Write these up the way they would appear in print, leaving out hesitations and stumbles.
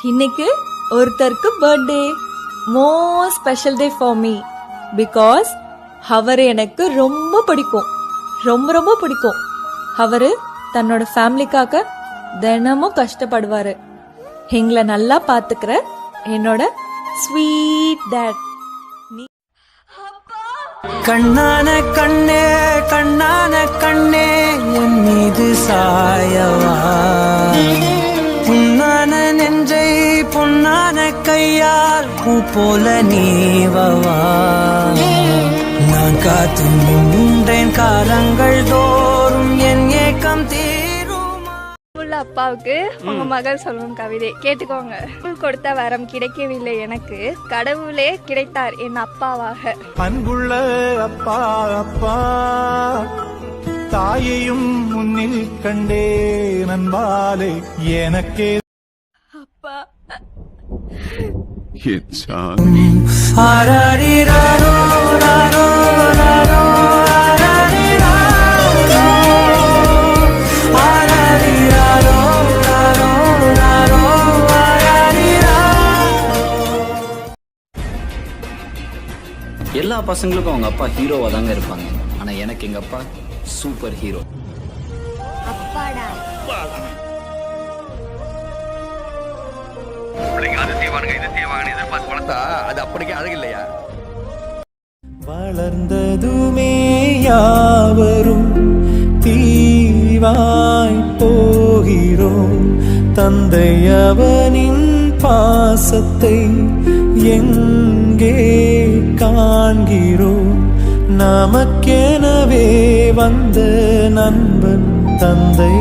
இன்னைக்கு ஒருத்தருக்கு birthday. More special day for me because அவர் எனக்கு ரொம்ப பிடிக்கும், ரொம்ப ரொம்ப பிடிக்கும். அவரு தன்னோட ஃபேமிலிக்காக தினமும் கஷ்டப்படுவாரு. எங்களை நல்லா பாத்துக்கிற என்னோட ஸ்வீட் டேட். கண்ணான கண்ணே கண்ணான கண்ணே என் மீது சாயவா, புண்ணான நெஞ்சை பொன்னான கையால் பூ போல நீவவா. நான் காத்து நின்றேன் காலங்கள் தோறும் என் ஏக்கம் தீருமா. அப்பாவுக்கு உங்க மகள் சொல்லும் கவிதை கேட்டுக்கோங்க. கொடுத்த வரம் கிடைக்கவில்லை எனக்கு, கடவுளே கிடைத்தார் என் அப்பாவாக. அன்புள்ள அப்பா அப்பா, தாயையும் முன்னில் கண்டே நண்பாலே எனக்கே அப்பா. ஆராரிராரோ ராரோ ராரோ எல்லா பசங்களுக்கும் அவங்க அப்பா ஹீரோவா தாங்க இருப்பாங்க. ஆனா எனக்கு எங்க அப்பா சூப்பர் ஹீரோ. வளர்ந்ததுமே யாவரும் தீவாய் போகிறோம், தந்தை அவனின் பாசத்தை எங்கே காண்கிறோம். நமக்கெனவே வந்த நண்பன் தந்தை.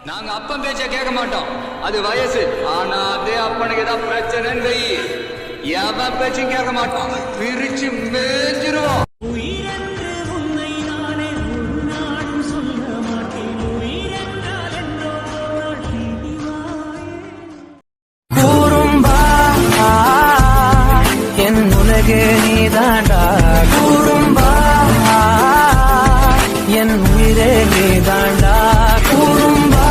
நாங்க அப்பன் பேச்ச கேட்க மாட்டோம், அது வயசு. ஆனா அதே அப்பனுக்கு ஏதாவது பிரச்சனைன்னு வை, எவன் பேச்சும் கேட்க மாட்டோம், பிரிச்சு மேஞ்சிருவோம். என் உலகே நீதாண்டா கூறும்பா, என் உயிரே நீதாண்டா கூறும்பா,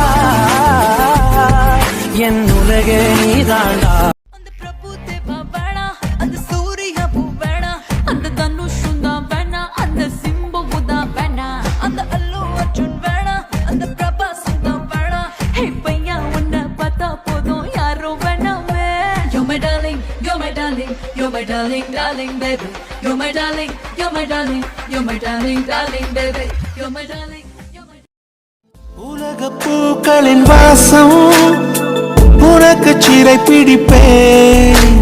என் உலகே நீதாண்டா. அந்த பிரபு தேவா வேணா, அந்த சூரிய பூ வேணா, அந்த தனுஷுந்தா வேணா, அந்த சிம்புதா வேணா, அந்த அல்லு அர்ஜுன் வேணா, அந்த பிரபாசுந்தா வேணா. ஹே பையா உன்னை பார்த்தா போதும் யாரும் வேணாமே. You're my darling, you're my darling, you're my darling, darling baby. You're my darling, you're my darling, you're my darling, darling baby. You're my darling, you're my உலகப் பூக்களின் வாசம் உனக்கு சிறை பிடிப்பேன்,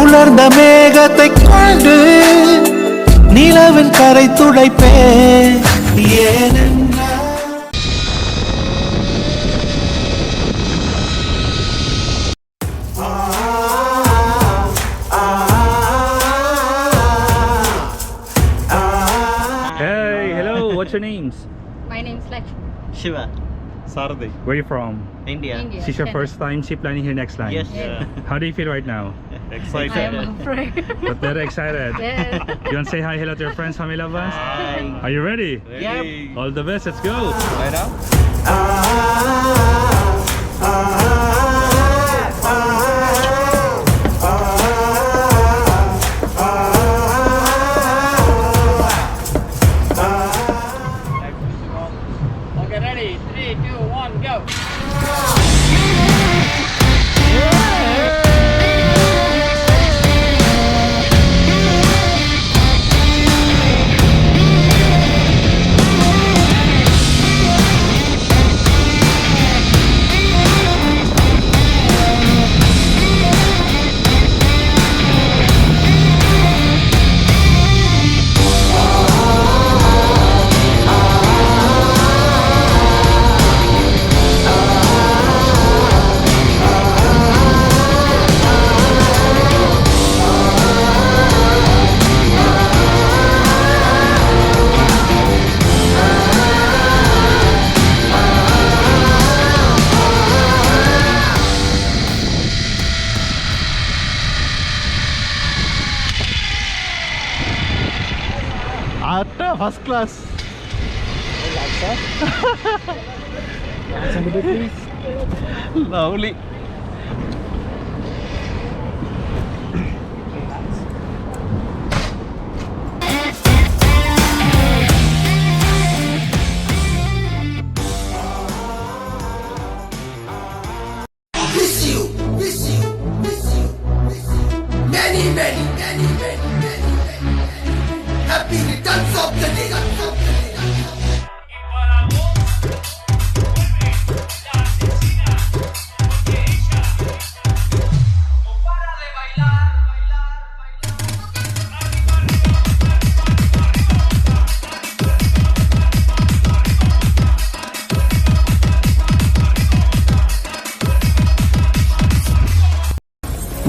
உலர்ந்த மேகத்தை கொண்டு நிலவின் கரை துடைப்பேன். Hey, hello, what's your names? My name is Lakshmi. Shiva, Sardi. Where are you from? India. India. This is your first time ship landing here next line? Yes. How do you feel right now? I Excited. am afraid. But very excited. Yes. You want to say hi, hello to your friends, family, loved ones? Hi. Are you ready? Yep. All the best, let's go. Right now? Okay, ready? 3, 2, 1, go! First class. Lovely.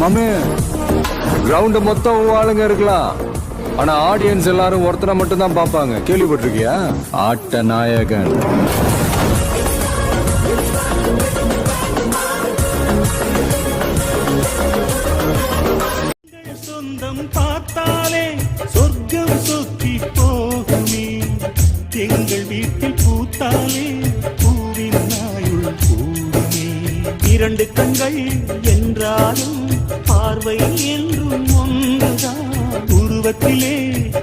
மாமே ground மொத்தம் ஆளுங்க இருக்கலாம், ஆனா audience எல்லாரும் ஒருத்தரை மட்டும் தான் பாப்பாங்க. கேள்விப்பட்டிருக்கியா? ஆட்ட நாயகன். சொந்தம் பார்த்தாலே சொர்க்கம் சொத்தி போகுமே, எங்கள் வீட்டில் பூத்தாலே பூவின் நாயுள் பூமே. இரண்டு கண்கள் என்றாலும் பார்வை என்றும் ஒன்றுதான், உருவத்திலே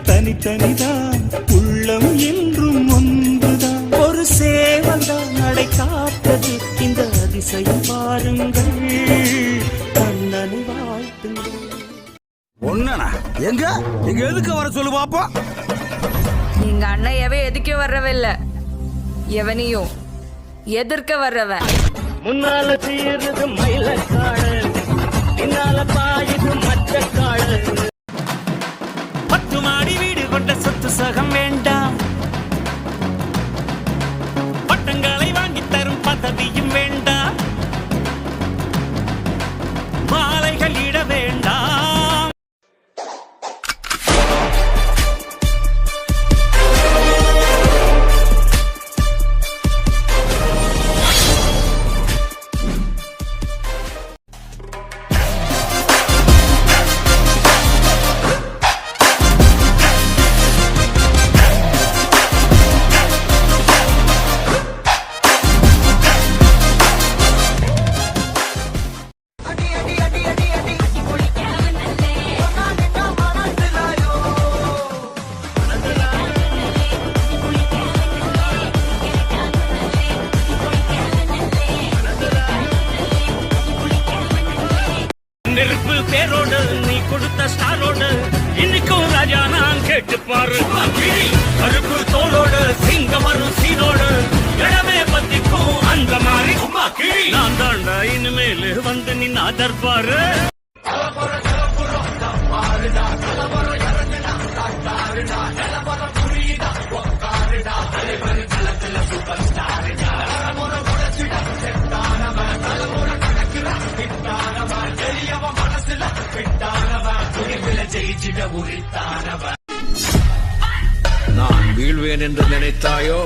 தனித்தனிதான், உள்ளம் என்றும் ஒன்றுதான். ஒரு சேவல்தான் நடை காத்தது, இந்த அதிசயம் பாருங்கள், கண்ணனை வாழ்த்துங்கள். ஒண்ணா எங்க எங்க எதுக்கு வர சொல்லு பாப்போம். எங்க அண்ணன் எதுக்கே வர்றவில்ல, எவனையும் எதிர்க்க வர்றவன். முன்னால தீர்றது மயிலக்காடு, பின்னால பாயுது மச்சக்காடு. 10 மாடி வீடு கொண்ட சொத்து சகம் வேண்டாம், பட்டங்களை வாங்கி தரும் பதவியும் வேண்டாம், மாலைகள் இட வேண்டாம். நெருப்பு பேரோடு நீ கொடுத்த ஸ்டாரோடு, இன்னைக்கும் ராஜா நான் கேட்டு பாரு. கருப்பு தோளோடு சிங்கம் வரும் சீனோடு, இடமே பத்திக்கும் அந்த மாதிரி நான் தாண்டா இனிமேல் வந்து நின் அதர்பாரு. நான் வீழ்வேன் என்று நினைத்தாயோ?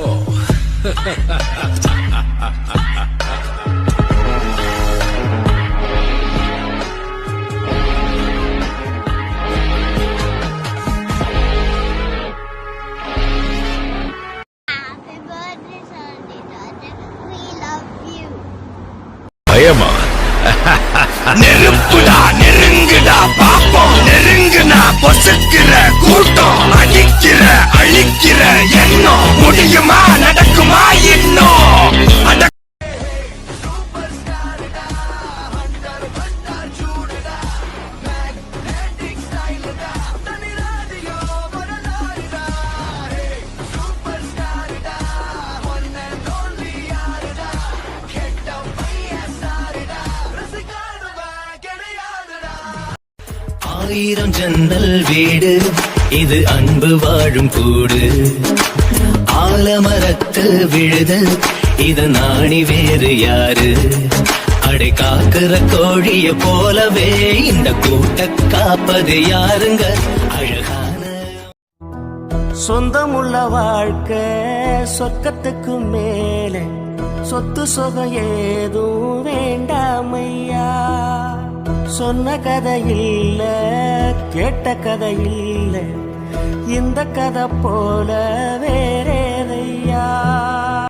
பயமா? நெருப்புடா நெருங்குடா பாப்போம், நெருங்குனா பொசுக்கிற கூட்டம், அடிக்கிற அழிக்கிற எண்ணம், முடியுமா நடக்குமா இன்னும்? ஆயிரம் ஜன்னல் வீடு இது, அன்பு வாழும் கூடு. ஆலமரத்து விழுது இது, நாணி வேறு யாரு? அடை காக்கிற கோழிய போலவே இந்த கூட்ட காப்பது யாருங்க? அழகான சொந்தமுள்ள வாழ்க்கை சொர்க்கத்துக்கு மேலே, சொத்து சொகம் ஏதும் வேண்டாமையா. சொன்ன கதை இல்ல, கேட்ட கதை இல்ல, இந்த கதை போல வேறேதையா.